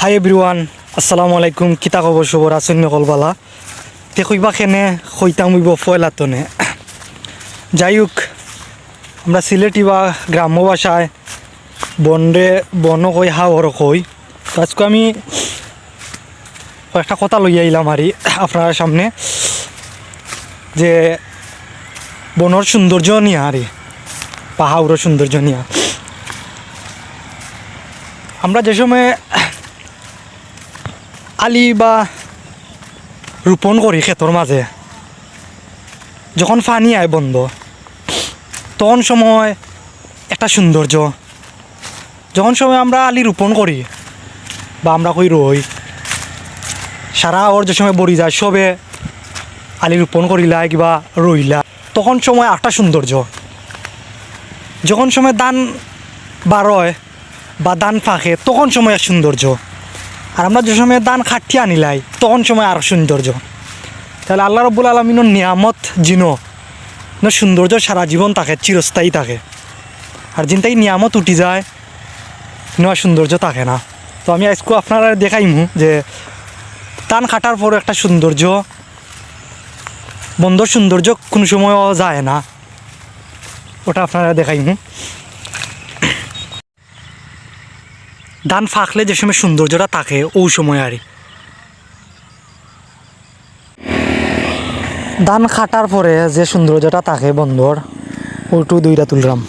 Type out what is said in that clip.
Hi everyone, আসসালামু আলাইকুম। কিতা খবর সবর আছেন নকলবালা তে কইবা খেনে খইতাম হইব ফয়লাতনে। যাই হোক, আমরা সিলেটি বা গ্রাম্য ভাষায় বন কই হাওর কই। তো আজকে আমি কয়েকটা কথা লইয়া আইলাম আরই আপনার সামনে, যে বনর সৌন্দর্য নিয়া আরই বা হাওরের সৌন্দর্য নিয়া। আমরা যে সময় আলি বা রোপণ করি ক্ষেতর মাঝে, যখন পানি আয় বন্ধ, তখন সময় একটা সৌন্দর্য। যখন সময় আমরা আলি রোপণ করি বা আমরা কই রই, সারা ওর যে সময় বড়ি যায়, সবে আলি রোপণ করিলা কিবা রইলা, তখন সময় একটা সৌন্দর্য। যখন সময় ধান বারোয় বা ধান ফাঁকে, তখন সময় এক সৌন্দর্য। আর আমরা যে সময় ধান খাটিয়ে আনিলাই, তখন সময় আর সৌন্দর্য। তাহলে আল্লাহ রব্বুল আলমিনের নিয়ামত জিনো সৌন্দর্য সারা জীবন থাকে, চিরস্থায়ী থাকে। আর জিনটাই নিয়ামত উঠি যায়, নয় সৌন্দর্য থাকে না। তো আমি আজকে আপনারা দেখাইমু যে ধান কাটার পর একটা সৌন্দর্য, বন্ধর সৌন্দর্য কোনো সময়ও যায় না, ওটা আপনারা দেখাইমু। ধান ফাঁকলে যে সময় সৌন্দর্যটা থাকে, ওই সময় আরই ধান কাটার পরে যে সৌন্দর্যটা থাকে বন্ধর, ওইটু দুইটা তুললাম।